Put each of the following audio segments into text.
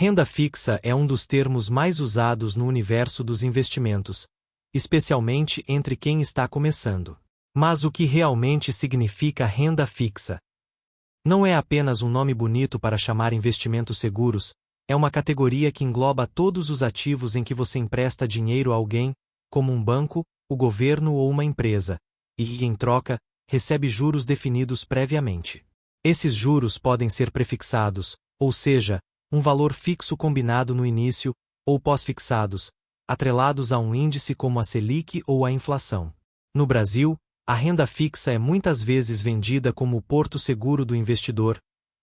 Renda fixa é um dos termos mais usados no universo dos investimentos, especialmente entre quem está começando. Mas o que realmente significa renda fixa? Não é apenas um nome bonito para chamar investimentos seguros, é uma categoria que engloba todos os ativos em que você empresta dinheiro a alguém, como um banco, o governo ou uma empresa, e, em troca, recebe juros definidos previamente. Esses juros podem ser prefixados, ou seja, um valor fixo combinado no início, ou pós-fixados, atrelados a um índice como a Selic ou a inflação. No Brasil, a renda fixa é muitas vezes vendida como o porto seguro do investidor,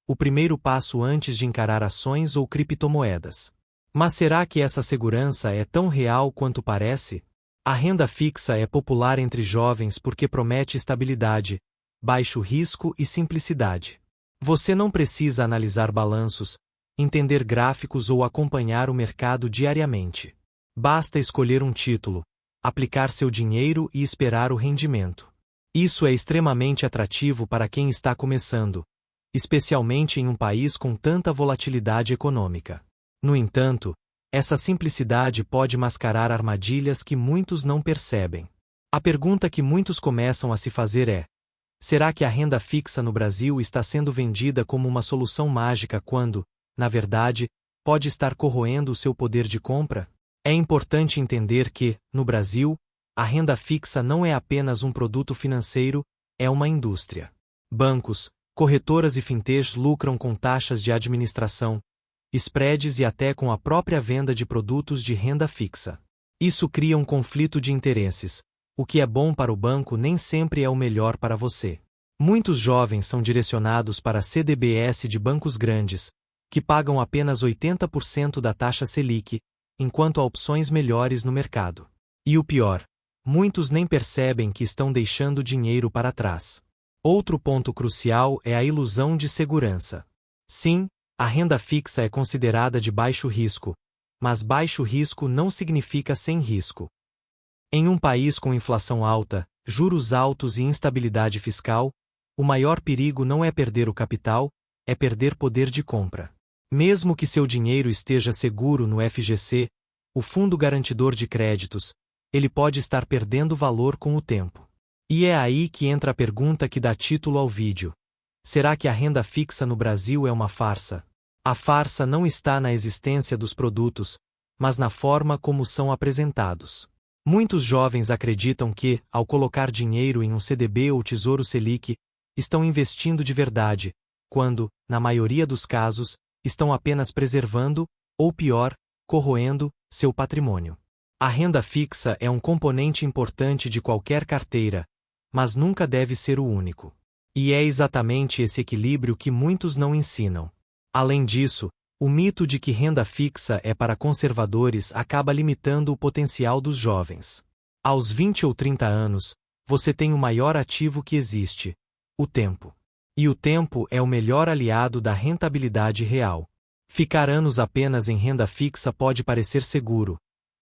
o primeiro passo antes de encarar ações ou criptomoedas. Mas será que essa segurança é tão real quanto parece? A renda fixa é popular entre jovens porque promete estabilidade, baixo risco e simplicidade. Você não precisa analisar balanços, entender gráficos ou acompanhar o mercado diariamente. Basta escolher um título, aplicar seu dinheiro e esperar o rendimento. Isso é extremamente atrativo para quem está começando, especialmente em um país com tanta volatilidade econômica. No entanto, essa simplicidade pode mascarar armadilhas que muitos não percebem. A pergunta que muitos começam a se fazer é: será que a renda fixa no Brasil está sendo vendida como uma solução mágica quando, na verdade, pode estar corroendo o seu poder de compra? É importante entender que, no Brasil, a renda fixa não é apenas um produto financeiro, é uma indústria. Bancos, corretoras e fintechs lucram com taxas de administração, spreads e até com a própria venda de produtos de renda fixa. Isso cria um conflito de interesses. O que é bom para o banco nem sempre é o melhor para você. Muitos jovens são direcionados para CDBs de bancos grandes, que pagam apenas 80% da taxa Selic, enquanto há opções melhores no mercado. E o pior, muitos nem percebem que estão deixando dinheiro para trás. Outro ponto crucial é a ilusão de segurança. Sim, a renda fixa é considerada de baixo risco, mas baixo risco não significa sem risco. Em um país com inflação alta, juros altos e instabilidade fiscal, o maior perigo não é perder o capital, é perder poder de compra. Mesmo que seu dinheiro esteja seguro no FGC, o Fundo Garantidor de Créditos, ele pode estar perdendo valor com o tempo. E é aí que entra a pergunta que dá título ao vídeo. Será que a renda fixa no Brasil é uma farsa? A farsa não está na existência dos produtos, mas na forma como são apresentados. Muitos jovens acreditam que, ao colocar dinheiro em um CDB ou Tesouro Selic, estão investindo de verdade, quando, na maioria dos casos, estão apenas preservando, ou pior, corroendo, seu patrimônio. A renda fixa é um componente importante de qualquer carteira, mas nunca deve ser o único. E é exatamente esse equilíbrio que muitos não ensinam. Além disso, o mito de que renda fixa é para conservadores acaba limitando o potencial dos jovens. Aos 20 ou 30 anos, você tem o maior ativo que existe: o tempo. E o tempo é o melhor aliado da rentabilidade real. Ficar anos apenas em renda fixa pode parecer seguro,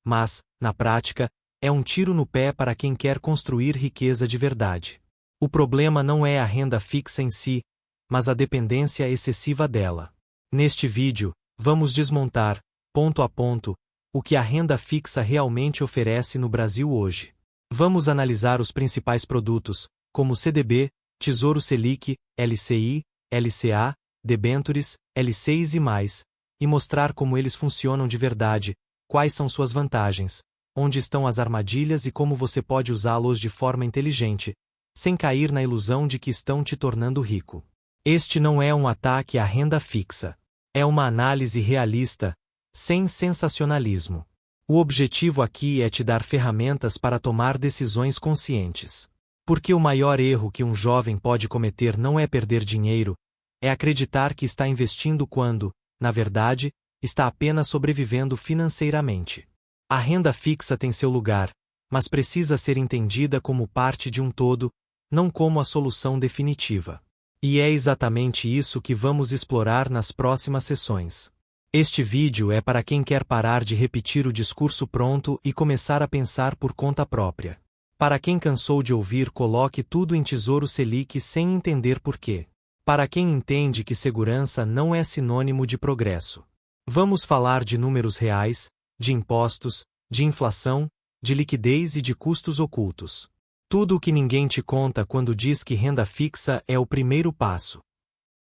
mas, na prática, é um tiro no pé para quem quer construir riqueza de verdade. O problema não é a renda fixa em si, mas a dependência excessiva dela. Neste vídeo, vamos desmontar, ponto a ponto, o que a renda fixa realmente oferece no Brasil hoje. Vamos analisar os principais produtos, como CDB, Tesouro Selic, LCI, LCA, debêntures, L6 e mais, e mostrar como eles funcionam de verdade, quais são suas vantagens, onde estão as armadilhas e como você pode usá-los de forma inteligente, sem cair na ilusão de que estão te tornando rico. Este não é um ataque à renda fixa. É uma análise realista, sem sensacionalismo. O objetivo aqui é te dar ferramentas para tomar decisões conscientes. Porque o maior erro que um jovem pode cometer não é perder dinheiro, é acreditar que está investindo quando, na verdade, está apenas sobrevivendo financeiramente. A renda fixa tem seu lugar, mas precisa ser entendida como parte de um todo, não como a solução definitiva. E é exatamente isso que vamos explorar nas próximas sessões. Este vídeo é para quem quer parar de repetir o discurso pronto e começar a pensar por conta própria. Para quem cansou de ouvir coloque tudo em Tesouro Selic sem entender porquê. Para quem entende que segurança não é sinônimo de progresso. Vamos falar de números reais, de impostos, de inflação, de liquidez e de custos ocultos. Tudo o que ninguém te conta quando diz que renda fixa é o primeiro passo.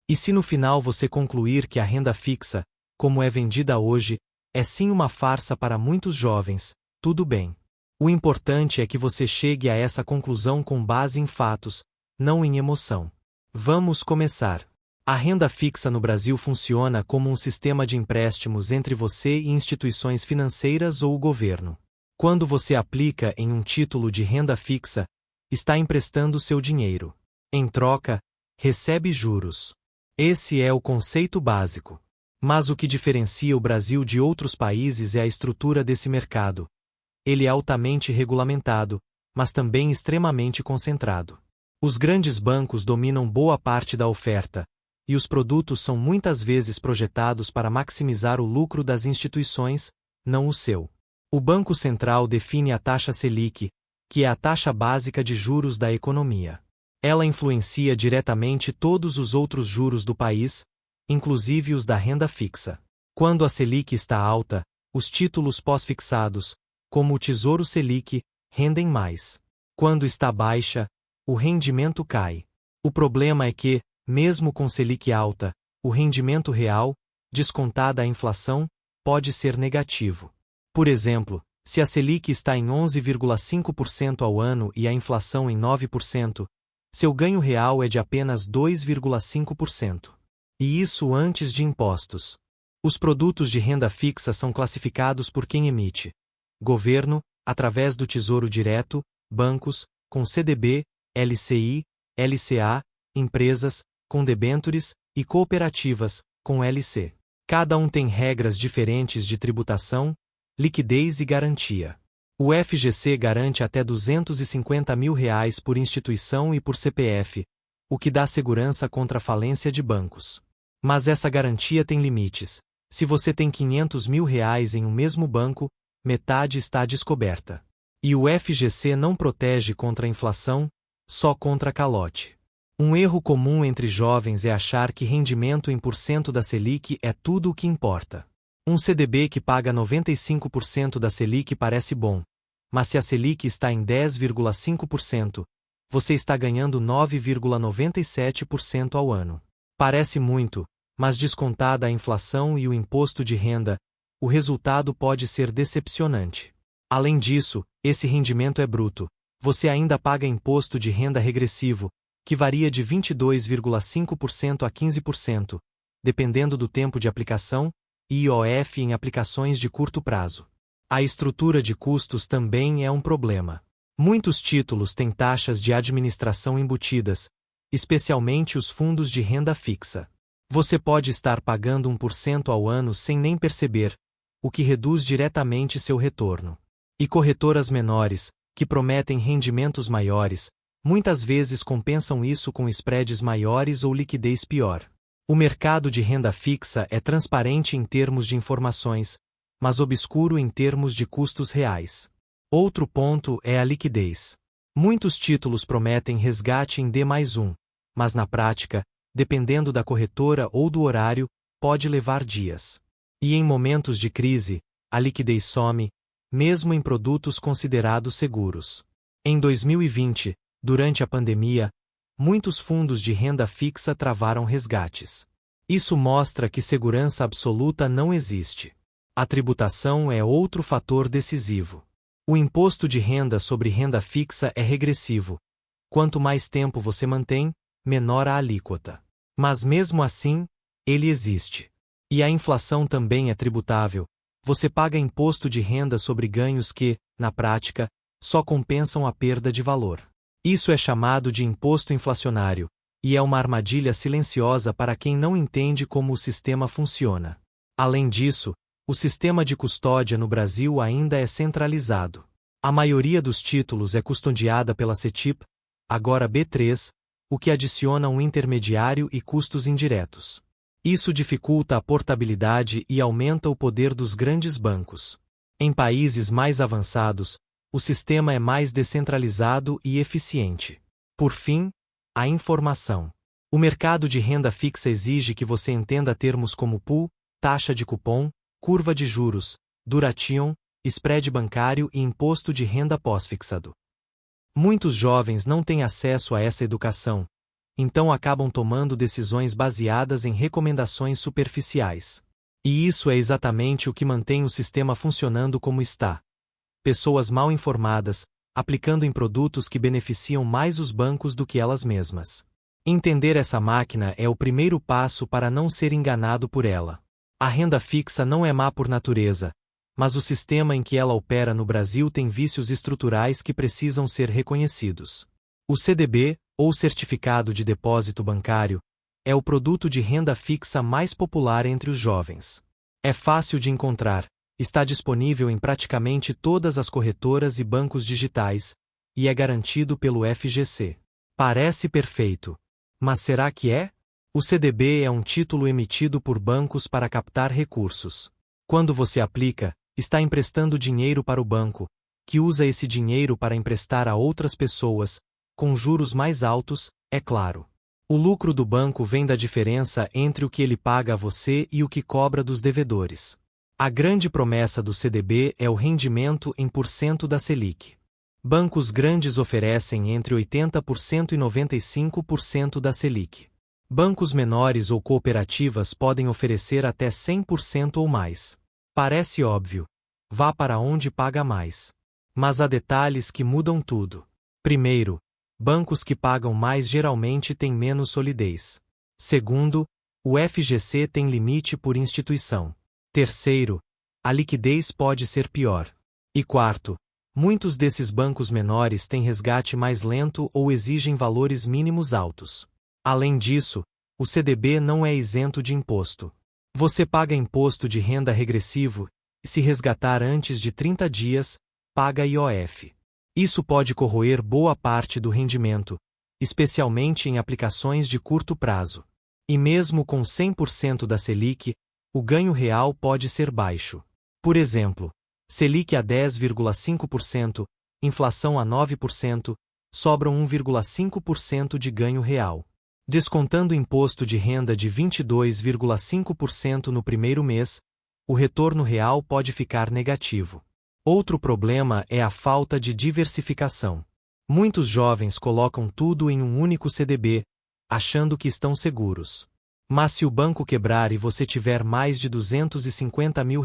E se no final você concluir que a renda fixa, como é vendida hoje, é sim uma farsa para muitos jovens, tudo bem. O importante é que você chegue a essa conclusão com base em fatos, não em emoção. Vamos começar. A renda fixa no Brasil funciona como um sistema de empréstimos entre você e instituições financeiras ou o governo. Quando você aplica em um título de renda fixa, está emprestando seu dinheiro. Em troca, recebe juros. Esse é o conceito básico. Mas o que diferencia o Brasil de outros países é a estrutura desse mercado. Ele é altamente regulamentado, mas também extremamente concentrado. Os grandes bancos dominam boa parte da oferta, e os produtos são muitas vezes projetados para maximizar o lucro das instituições, não o seu. O Banco Central define a taxa Selic, que é a taxa básica de juros da economia. Ela influencia diretamente todos os outros juros do país, inclusive os da renda fixa. Quando a Selic está alta, os títulos pós-fixados, como o Tesouro Selic, rendem mais. Quando está baixa, o rendimento cai. O problema é que, mesmo com Selic alta, o rendimento real, descontada a inflação, pode ser negativo. Por exemplo, se a Selic está em 11,5% ao ano e a inflação em 9%, seu ganho real é de apenas 2,5%. E isso antes de impostos. Os produtos de renda fixa são classificados por quem emite: governo, através do Tesouro Direto, bancos, com CDB, LCI, LCA, empresas, com debêntures, e cooperativas, com LC. Cada um tem regras diferentes de tributação, liquidez e garantia. O FGC garante até R$250 mil por instituição e por CPF, o que dá segurança contra a falência de bancos. Mas essa garantia tem limites. Se você tem R$500 mil em um mesmo banco, metade está descoberta. E o FGC não protege contra a inflação, só contra calote. Um erro comum entre jovens é achar que rendimento em % da Selic é tudo o que importa. Um CDB que paga 95% da Selic parece bom, mas se a Selic está em 10,5%, você está ganhando 9,97% ao ano. Parece muito, mas descontada a inflação e o imposto de renda, o resultado pode ser decepcionante. Além disso, esse rendimento é bruto. Você ainda paga imposto de renda regressivo, que varia de 22,5% a 15%, dependendo do tempo de aplicação, e IOF em aplicações de curto prazo. A estrutura de custos também é um problema. Muitos títulos têm taxas de administração embutidas, especialmente os fundos de renda fixa. Você pode estar pagando 1% ao ano sem nem perceber, o que reduz diretamente seu retorno. E corretoras menores, que prometem rendimentos maiores, muitas vezes compensam isso com spreads maiores ou liquidez pior. O mercado de renda fixa é transparente em termos de informações, mas obscuro em termos de custos reais. Outro ponto é a liquidez. Muitos títulos prometem resgate em D+1, mas na prática, dependendo da corretora ou do horário, pode levar dias. E em momentos de crise, a liquidez some, mesmo em produtos considerados seguros. Em 2020, durante a pandemia, muitos fundos de renda fixa travaram resgates. Isso mostra que segurança absoluta não existe. A tributação é outro fator decisivo. O imposto de renda sobre renda fixa é regressivo. Quanto mais tempo você mantém, menor a alíquota. Mas mesmo assim, ele existe. E a inflação também é tributável. Você paga imposto de renda sobre ganhos que, na prática, só compensam a perda de valor. Isso é chamado de imposto inflacionário, e é uma armadilha silenciosa para quem não entende como o sistema funciona. Além disso, o sistema de custódia no Brasil ainda é centralizado. A maioria dos títulos é custodiada pela CETIP, agora B3, o que adiciona um intermediário e custos indiretos. Isso dificulta a portabilidade e aumenta o poder dos grandes bancos. Em países mais avançados, o sistema é mais descentralizado e eficiente. Por fim, a informação. O mercado de renda fixa exige que você entenda termos como pool, taxa de cupom, curva de juros, duration, spread bancário e imposto de renda pós-fixado. Muitos jovens não têm acesso a essa educação, então acabam tomando decisões baseadas em recomendações superficiais. E isso é exatamente o que mantém o sistema funcionando como está. Pessoas mal informadas, aplicando em produtos que beneficiam mais os bancos do que elas mesmas. Entender essa máquina é o primeiro passo para não ser enganado por ela. A renda fixa não é má por natureza, mas o sistema em que ela opera no Brasil tem vícios estruturais que precisam ser reconhecidos. O CDB, ou Certificado de Depósito Bancário, é o produto de renda fixa mais popular entre os jovens. É fácil de encontrar, está disponível em praticamente todas as corretoras e bancos digitais, e é garantido pelo FGC. Parece perfeito. Mas será que é? O CDB é um título emitido por bancos para captar recursos. Quando você aplica, está emprestando dinheiro para o banco, que usa esse dinheiro para emprestar a outras pessoas, com juros mais altos, é claro. O lucro do banco vem da diferença entre o que ele paga a você e o que cobra dos devedores. A grande promessa do CDB é o rendimento em % da Selic. Bancos grandes oferecem entre 80% e 95% da Selic. Bancos menores ou cooperativas podem oferecer até 100% ou mais. Parece óbvio. Vá para onde paga mais. Mas há detalhes que mudam tudo. Primeiro, bancos que pagam mais geralmente têm menos solidez. Segundo, o FGC tem limite por instituição. Terceiro, a liquidez pode ser pior. E quarto, muitos desses bancos menores têm resgate mais lento ou exigem valores mínimos altos. Além disso, o CDB não é isento de imposto. Você paga imposto de renda regressivo e, se resgatar antes de 30 dias, paga IOF. Isso pode corroer boa parte do rendimento, especialmente em aplicações de curto prazo. E mesmo com 100% da Selic, o ganho real pode ser baixo. Por exemplo, Selic a 10,5%, inflação a 9%, sobram 1,5% de ganho real. Descontando imposto de renda de 22,5% no primeiro mês, o retorno real pode ficar negativo. Outro problema é a falta de diversificação. Muitos jovens colocam tudo em um único CDB, achando que estão seguros. Mas se o banco quebrar e você tiver mais de R$250 mil,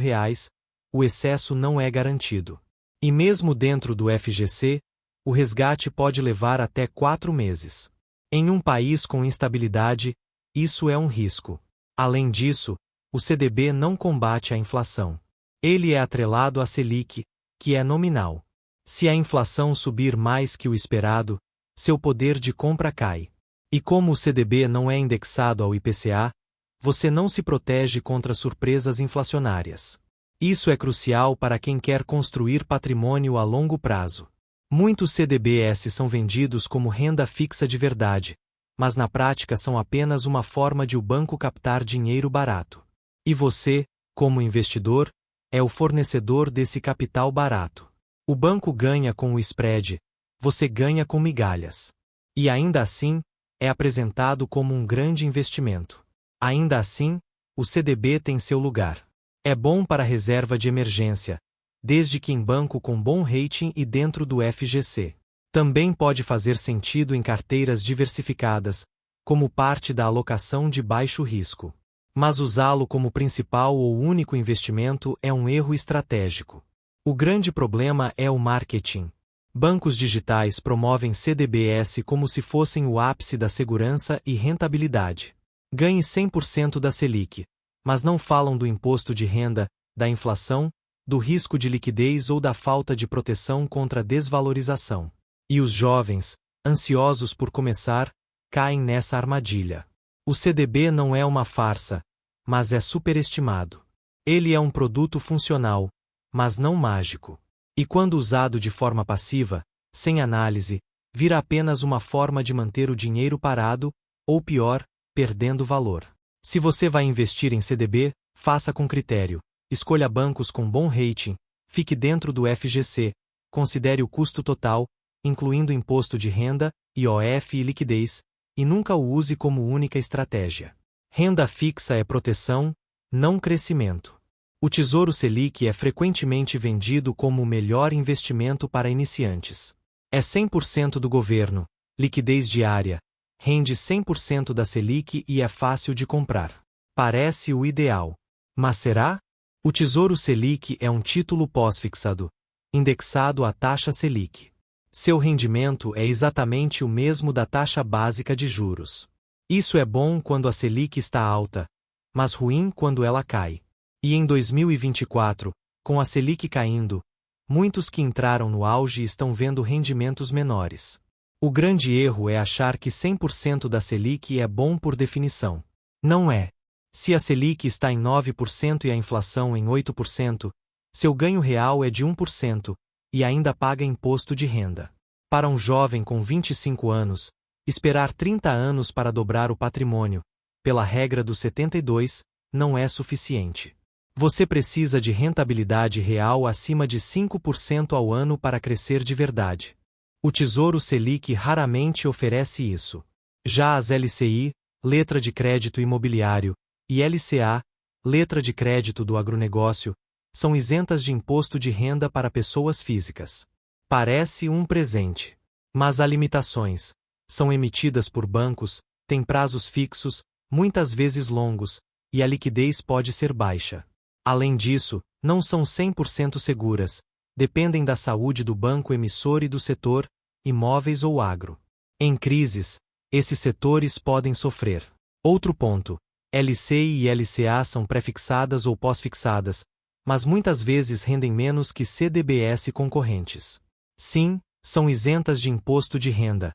o excesso não é garantido. E mesmo dentro do FGC, o resgate pode levar até 4 meses. Em um país com instabilidade, isso é um risco. Além disso, o CDB não combate a inflação. Ele é atrelado à Selic, que é nominal. Se a inflação subir mais que o esperado, seu poder de compra cai. E como o CDB não é indexado ao IPCA, você não se protege contra surpresas inflacionárias. Isso é crucial para quem quer construir patrimônio a longo prazo. Muitos CDBs são vendidos como renda fixa de verdade, mas na prática são apenas uma forma de o banco captar dinheiro barato. E você, como investidor, é o fornecedor desse capital barato. O banco ganha com o spread, você ganha com migalhas. E ainda assim, é apresentado como um grande investimento. Ainda assim, o CDB tem seu lugar. É bom para reserva de emergência, desde que em banco com bom rating e dentro do FGC. Também pode fazer sentido em carteiras diversificadas, como parte da alocação de baixo risco. Mas usá-lo como principal ou único investimento é um erro estratégico. O grande problema é o marketing. Bancos digitais promovem CDBs como se fossem o ápice da segurança e rentabilidade. Ganhe 100% da Selic, mas não falam do imposto de renda, da inflação, do risco de liquidez ou da falta de proteção contra a desvalorização. E os jovens, ansiosos por começar, caem nessa armadilha. O CDB não é uma farsa, mas é superestimado. Ele é um produto funcional, mas não mágico. E quando usado de forma passiva, sem análise, vira apenas uma forma de manter o dinheiro parado, ou pior, perdendo valor. Se você vai investir em CDB, faça com critério. Escolha bancos com bom rating, fique dentro do FGC, considere o custo total, incluindo imposto de renda, IOF e liquidez, e nunca o use como única estratégia. Renda fixa é proteção, não crescimento. O Tesouro Selic é frequentemente vendido como o melhor investimento para iniciantes. É 100% do governo, liquidez diária, rende 100% da Selic e é fácil de comprar. Parece o ideal. Mas será? O Tesouro Selic é um título pós-fixado, indexado à taxa Selic. Seu rendimento é exatamente o mesmo da taxa básica de juros. Isso é bom quando a Selic está alta, mas ruim quando ela cai. E em 2024, com a Selic caindo, muitos que entraram no auge estão vendo rendimentos menores. O grande erro é achar que 100% da Selic é bom por definição. Não é. Se a Selic está em 9% e a inflação em 8%, seu ganho real é de 1%, e ainda paga imposto de renda. Para um jovem com 25 anos, esperar 30 anos para dobrar o patrimônio, pela regra dos 72, não é suficiente. Você precisa de rentabilidade real acima de 5% ao ano para crescer de verdade. O Tesouro Selic raramente oferece isso. Já as LCI, letra de crédito imobiliário, e LCA, letra de crédito do agronegócio, são isentas de imposto de renda para pessoas físicas. Parece um presente. Mas há limitações. São emitidas por bancos, têm prazos fixos, muitas vezes longos, e a liquidez pode ser baixa. Além disso, não são 100% seguras, dependem da saúde do banco emissor e do setor, imóveis ou agro. Em crises, esses setores podem sofrer. Outro ponto. LCI e LCA são pré-fixadas ou pós-fixadas, mas muitas vezes rendem menos que CDBs concorrentes. Sim, são isentas de imposto de renda,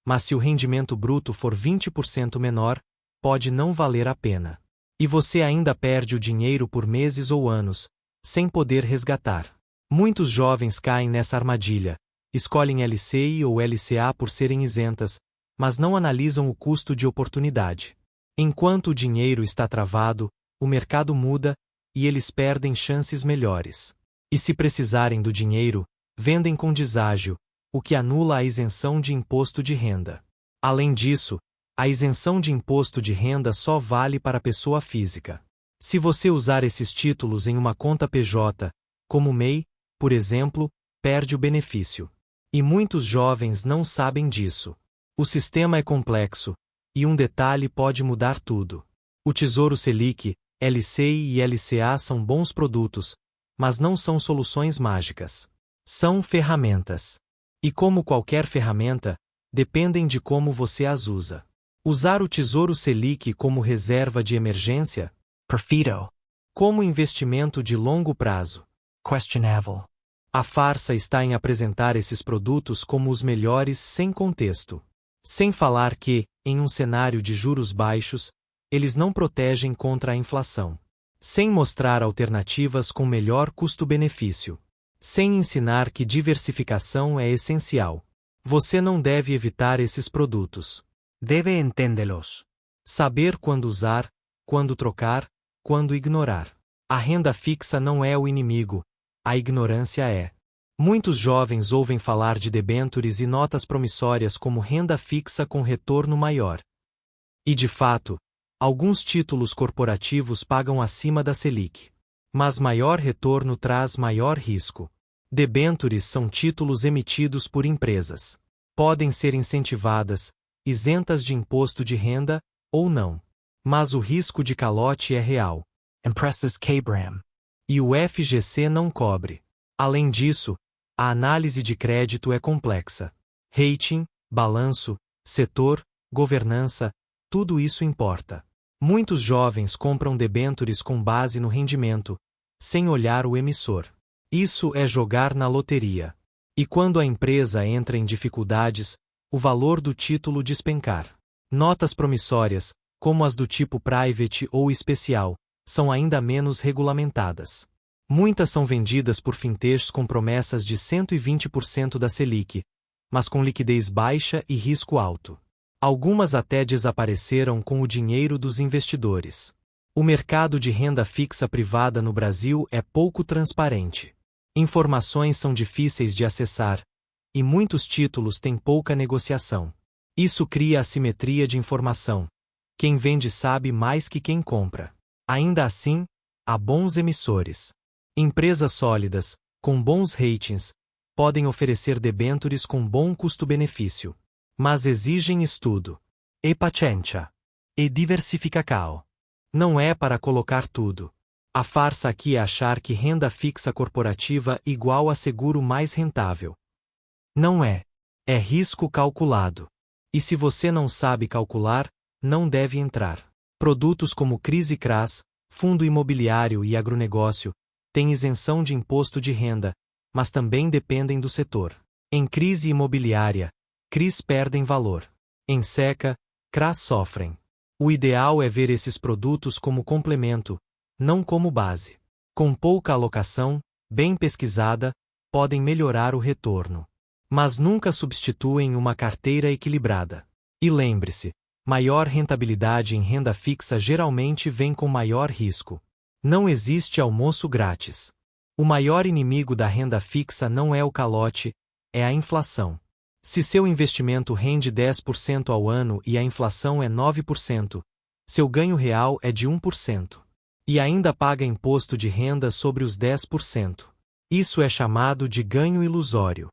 mas se o rendimento bruto for 20% menor, pode não valer a pena. E você ainda perde o dinheiro por meses ou anos, sem poder resgatar. Muitos jovens caem nessa armadilha, escolhem LCI ou LCA por serem isentas, mas não analisam o custo de oportunidade. Enquanto o dinheiro está travado, o mercado muda, e eles perdem chances melhores. E se precisarem do dinheiro, vendem com deságio, o que anula a isenção de imposto de renda. Além disso, a isenção de imposto de renda só vale para pessoa física. Se você usar esses títulos em uma conta PJ, como MEI, por exemplo, perde o benefício. E muitos jovens não sabem disso. O sistema é complexo, e um detalhe pode mudar tudo. O Tesouro Selic, LCI e LCA são bons produtos, mas não são soluções mágicas. São ferramentas. E como qualquer ferramenta, dependem de como você as usa. Usar o Tesouro Selic como reserva de emergência? Perfeito. Como investimento de longo prazo? Questionável. A farsa está em apresentar esses produtos como os melhores sem contexto. Sem falar que, em um cenário de juros baixos, eles não protegem contra a inflação. Sem mostrar alternativas com melhor custo-benefício. Sem ensinar que diversificação é essencial. Você não deve evitar esses produtos. Deve entendê-los. Saber quando usar, quando trocar, quando ignorar. A renda fixa não é o inimigo, a ignorância é. Muitos jovens ouvem falar de debêntures e notas promissórias como renda fixa com retorno maior. E de fato, alguns títulos corporativos pagam acima da Selic. Mas maior retorno traz maior risco. Debêntures são títulos emitidos por empresas. Podem ser incentivadas, isentas de imposto de renda, ou não. Mas o risco de calote é real. Empresas quebram. E o FGC não cobre. Além disso, a análise de crédito é complexa. Rating, balanço, setor, governança, tudo isso importa. Muitos jovens compram debêntures com base no rendimento, sem olhar o emissor. Isso é jogar na loteria. E quando a empresa entra em dificuldades, o valor do título despencar. Notas promissórias, como as do tipo private ou especial, são ainda menos regulamentadas. Muitas são vendidas por fintechs com promessas de 120% da Selic, mas com liquidez baixa e risco alto. Algumas até desapareceram com o dinheiro dos investidores. O mercado de renda fixa privada no Brasil é pouco transparente. Informações são difíceis de acessar, e muitos títulos têm pouca negociação. Isso cria assimetria de informação. Quem vende sabe mais que quem compra. Ainda assim, há bons emissores. Empresas sólidas, com bons ratings, podem oferecer debêntures com bom custo-benefício. Mas exigem estudo, e paciência, e diversificação. Não é para colocar tudo. A farsa aqui é achar que renda fixa corporativa igual a seguro mais rentável. Não é. É risco calculado. E se você não sabe calcular, não deve entrar. Produtos como CRIs, fundo imobiliário e agronegócio têm isenção de imposto de renda, mas também dependem do setor. Em crise imobiliária, CRIs perdem valor. Em seca, CRAs sofrem. O ideal é ver esses produtos como complemento, não como base. Com pouca alocação, bem pesquisada, podem melhorar o retorno. Mas nunca substituem uma carteira equilibrada. E lembre-se, maior rentabilidade em renda fixa geralmente vem com maior risco. Não existe almoço grátis. O maior inimigo da renda fixa não é o calote, é a inflação. Se seu investimento rende 10% ao ano e a inflação é 9%, seu ganho real é de 1%. E ainda paga imposto de renda sobre os 10%. Isso é chamado de ganho ilusório.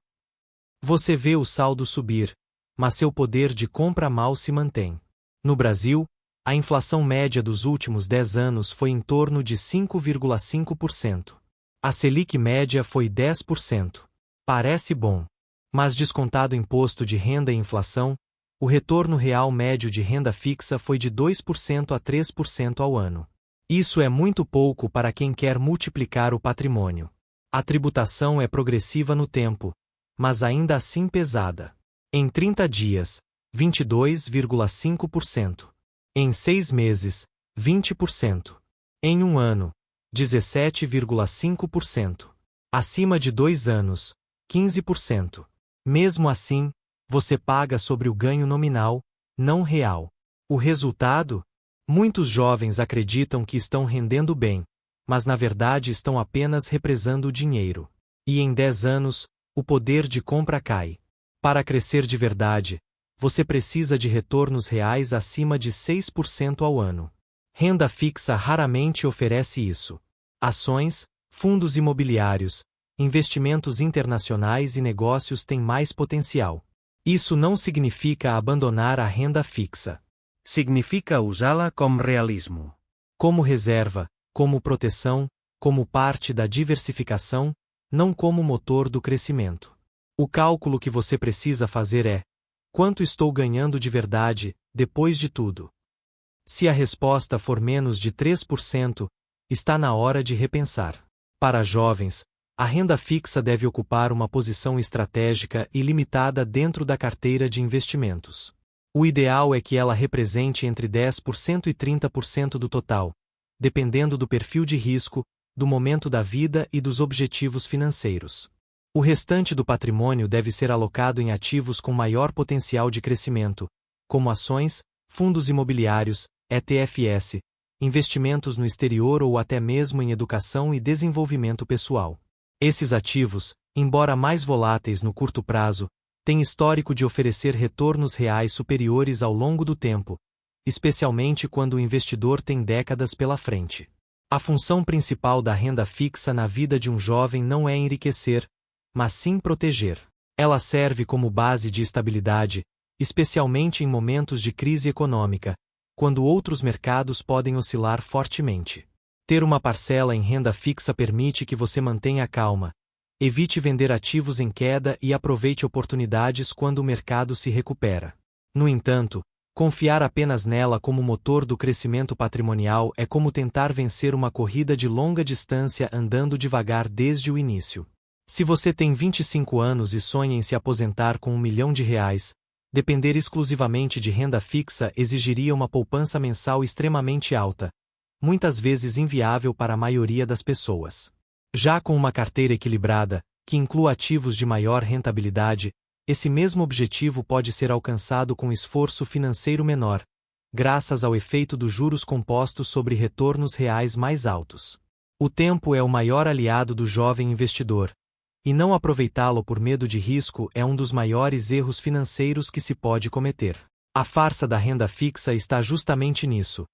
Você vê o saldo subir, mas seu poder de compra mal se mantém. No Brasil, a inflação média dos últimos 10 anos foi em torno de 5,5%. A Selic média foi 10%. Parece bom. Mas descontado imposto de renda e inflação, o retorno real médio de renda fixa foi de 2% a 3% ao ano. Isso é muito pouco para quem quer multiplicar o patrimônio. A tributação é progressiva no tempo, mas ainda assim pesada. Em 30 dias, 22,5%. Em 6 meses, 20%. Em um ano, 17,5%. Acima de 2 anos, 15%. Mesmo assim, você paga sobre o ganho nominal, não real. O resultado? Muitos jovens acreditam que estão rendendo bem, mas na verdade estão apenas represando o dinheiro. E em 10 anos, o poder de compra cai. Para crescer de verdade, você precisa de retornos reais acima de 6% ao ano. Renda fixa raramente oferece isso. Ações, fundos imobiliários, investimentos internacionais e negócios têm mais potencial. Isso não significa abandonar a renda fixa. Significa usá-la com realismo. Como reserva, como proteção, como parte da diversificação, não como motor do crescimento. O cálculo que você precisa fazer é: quanto estou ganhando de verdade, depois de tudo? Se a resposta for menos de 3%, está na hora de repensar. Para jovens, a renda fixa deve ocupar uma posição estratégica e limitada dentro da carteira de investimentos. O ideal é que ela represente entre 10% e 30% do total, dependendo do perfil de risco, do momento da vida e dos objetivos financeiros. O restante do patrimônio deve ser alocado em ativos com maior potencial de crescimento, como ações, fundos imobiliários, ETFs, investimentos no exterior ou até mesmo em educação e desenvolvimento pessoal. Esses ativos, embora mais voláteis no curto prazo, têm histórico de oferecer retornos reais superiores ao longo do tempo, especialmente quando o investidor tem décadas pela frente. A função principal da renda fixa na vida de um jovem não é enriquecer, mas sim proteger. Ela serve como base de estabilidade, especialmente em momentos de crise econômica, quando outros mercados podem oscilar fortemente. Ter uma parcela em renda fixa permite que você mantenha calma, evite vender ativos em queda e aproveite oportunidades quando o mercado se recupera. No entanto, confiar apenas nela como motor do crescimento patrimonial é como tentar vencer uma corrida de longa distância andando devagar desde o início. Se você tem 25 anos e sonha em se aposentar com R$1 milhão, depender exclusivamente de renda fixa exigiria uma poupança mensal extremamente alta, muitas vezes inviável para a maioria das pessoas. Já com uma carteira equilibrada, que inclua ativos de maior rentabilidade, esse mesmo objetivo pode ser alcançado com esforço financeiro menor, graças ao efeito dos juros compostos sobre retornos reais mais altos. O tempo é o maior aliado do jovem investidor, e não aproveitá-lo por medo de risco é um dos maiores erros financeiros que se pode cometer. A farsa da renda fixa está justamente nisso.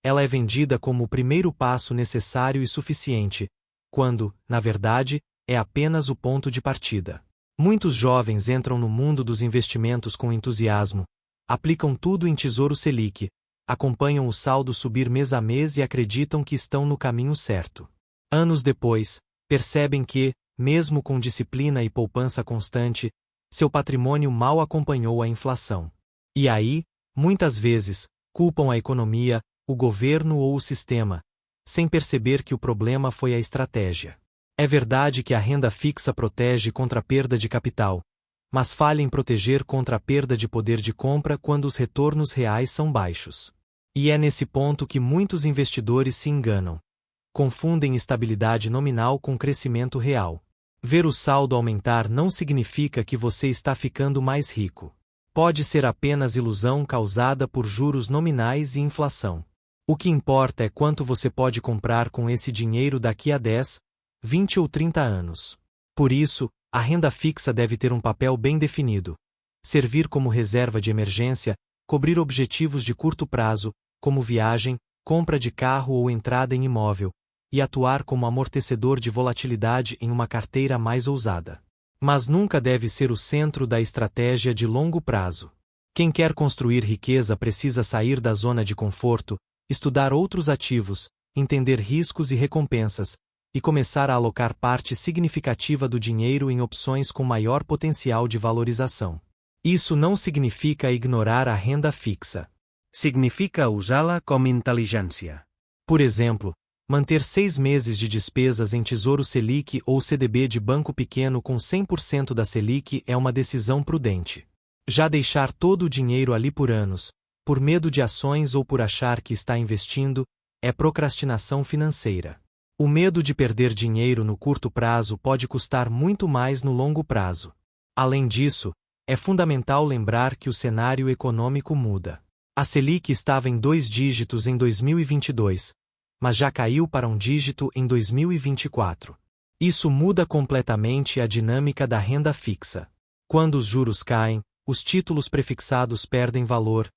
Ela é vendida como o primeiro passo necessário e suficiente, quando, na verdade, é apenas o ponto de partida. Muitos jovens entram no mundo dos investimentos com entusiasmo, aplicam tudo em Tesouro Selic, acompanham o saldo subir mês a mês e acreditam que estão no caminho certo. Anos depois, percebem que, mesmo com disciplina e poupança constante, seu patrimônio mal acompanhou a inflação. E aí, muitas vezes, culpam a economia, o governo ou o sistema, sem perceber que o problema foi a estratégia. É verdade que a renda fixa protege contra a perda de capital, mas falha em proteger contra a perda de poder de compra quando os retornos reais são baixos. E é nesse ponto que muitos investidores se enganam. Confundem estabilidade nominal com crescimento real. Ver o saldo aumentar não significa que você está ficando mais rico. Pode ser apenas ilusão causada por juros nominais e inflação. O que importa é quanto você pode comprar com esse dinheiro daqui a 10, 20 ou 30 anos. Por isso, a renda fixa deve ter um papel bem definido. Servir como reserva de emergência, cobrir objetivos de curto prazo, como viagem, compra de carro ou entrada em imóvel, e atuar como amortecedor de volatilidade em uma carteira mais ousada. Mas nunca deve ser o centro da estratégia de longo prazo. Quem quer construir riqueza precisa sair da zona de conforto, estudar outros ativos, entender riscos e recompensas, e começar a alocar parte significativa do dinheiro em opções com maior potencial de valorização. Isso não significa ignorar a renda fixa. Significa usá-la com inteligência. Por exemplo, manter 6 meses de despesas em Tesouro Selic ou CDB de banco pequeno com 100% da Selic é uma decisão prudente. Já deixar todo o dinheiro ali por anos, por medo de ações ou por achar que está investindo, é procrastinação financeira. O medo de perder dinheiro no curto prazo pode custar muito mais no longo prazo. Além disso, é fundamental lembrar que o cenário econômico muda. A Selic estava em 2 dígitos em 2022, mas já caiu para 1 dígito em 2024. Isso muda completamente a dinâmica da renda fixa. Quando os juros caem, os títulos prefixados perdem valor,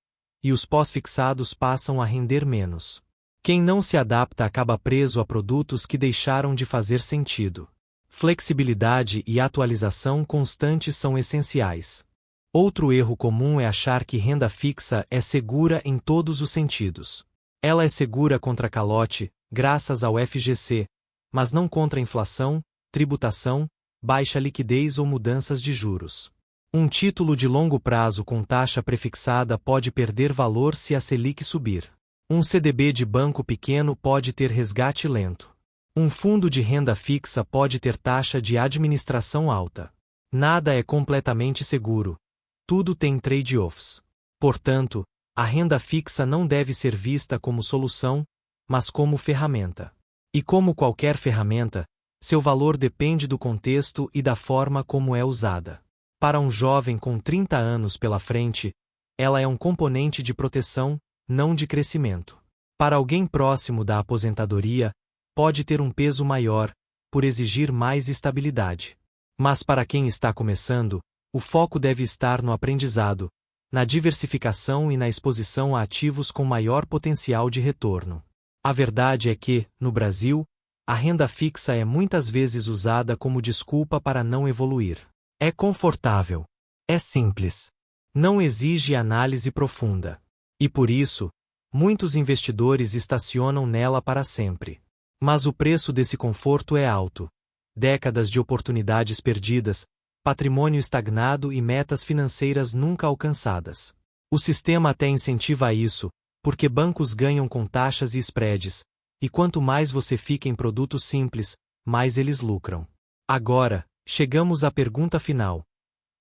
e os pós-fixados passam a render menos. Quem não se adapta acaba preso a produtos que deixaram de fazer sentido. Flexibilidade e atualização constantes são essenciais. Outro erro comum é achar que renda fixa é segura em todos os sentidos. Ela é segura contra calote, graças ao FGC, mas não contra inflação, tributação, baixa liquidez ou mudanças de juros. Um título de longo prazo com taxa prefixada pode perder valor se a Selic subir. Um CDB de banco pequeno pode ter resgate lento. Um fundo de renda fixa pode ter taxa de administração alta. Nada é completamente seguro. Tudo tem trade-offs. Portanto, a renda fixa não deve ser vista como solução, mas como ferramenta. E como qualquer ferramenta, seu valor depende do contexto e da forma como é usada. Para um jovem com 30 anos pela frente, ela é um componente de proteção, não de crescimento. Para alguém próximo da aposentadoria, pode ter um peso maior, por exigir mais estabilidade. Mas para quem está começando, o foco deve estar no aprendizado, na diversificação e na exposição a ativos com maior potencial de retorno. A verdade é que, no Brasil, a renda fixa é muitas vezes usada como desculpa para não evoluir. É confortável. É simples. Não exige análise profunda. E por isso, muitos investidores estacionam nela para sempre. Mas o preço desse conforto é alto. Décadas de oportunidades perdidas, patrimônio estagnado e metas financeiras nunca alcançadas. O sistema até incentiva isso, porque bancos ganham com taxas e spreads, e quanto mais você fica em produtos simples, mais eles lucram. Agora, chegamos à pergunta final.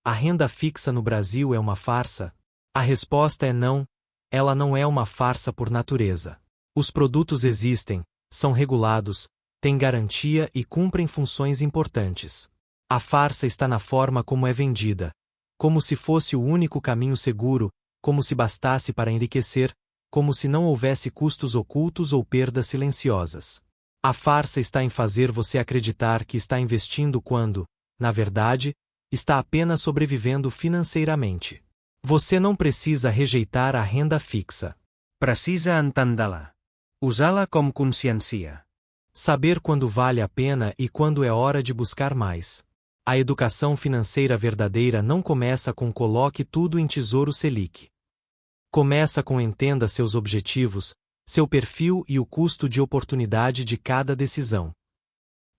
A renda fixa no Brasil é uma farsa? A resposta é não, ela não é uma farsa por natureza. Os produtos existem, são regulados, têm garantia e cumprem funções importantes. A farsa está na forma como é vendida, como se fosse o único caminho seguro, como se bastasse para enriquecer, como se não houvesse custos ocultos ou perdas silenciosas. A farsa está em fazer você acreditar que está investindo quando, na verdade, está apenas sobrevivendo financeiramente. Você não precisa rejeitar a renda fixa. Precisa entendê-la. Usá-la com consciência. Saber quando vale a pena e quando é hora de buscar mais. A educação financeira verdadeira não começa com coloque tudo em Tesouro Selic. Começa com entenda seus objetivos, seu perfil e o custo de oportunidade de cada decisão.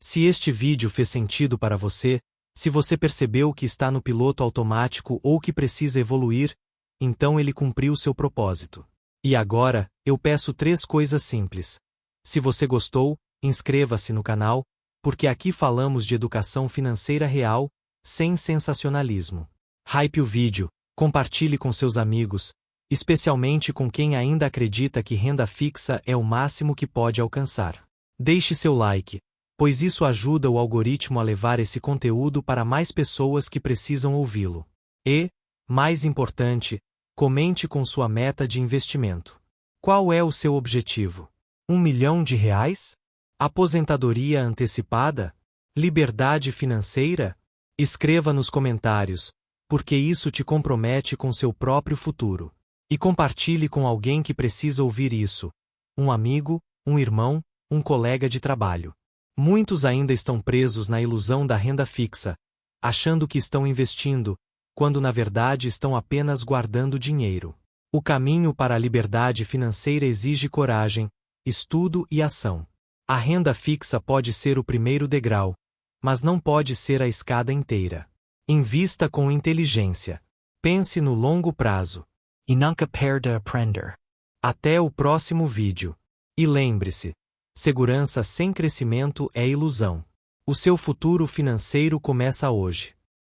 Se este vídeo fez sentido para você, se você percebeu que está no piloto automático ou que precisa evoluir, então ele cumpriu seu propósito. E agora, eu peço 3 coisas simples. Se você gostou, inscreva-se no canal, porque aqui falamos de educação financeira real, sem sensacionalismo. Hype o vídeo, compartilhe com seus amigos, especialmente com quem ainda acredita que renda fixa é o máximo que pode alcançar. Deixe seu like, pois isso ajuda o algoritmo a levar esse conteúdo para mais pessoas que precisam ouvi-lo. E, mais importante, comente com sua meta de investimento. Qual é o seu objetivo? R$1 milhão? Aposentadoria antecipada? Liberdade financeira? Escreva nos comentários, porque isso te compromete com seu próprio futuro. E compartilhe com alguém que precisa ouvir isso. Um amigo, um irmão, um colega de trabalho. Muitos ainda estão presos na ilusão da renda fixa, achando que estão investindo, quando na verdade estão apenas guardando dinheiro. O caminho para a liberdade financeira exige coragem, estudo e ação. A renda fixa pode ser o primeiro degrau, mas não pode ser a escada inteira. Invista com inteligência. Pense no longo prazo. E nunca perda aprender. Até o próximo vídeo. E lembre-se, segurança sem crescimento é ilusão. O seu futuro financeiro começa hoje.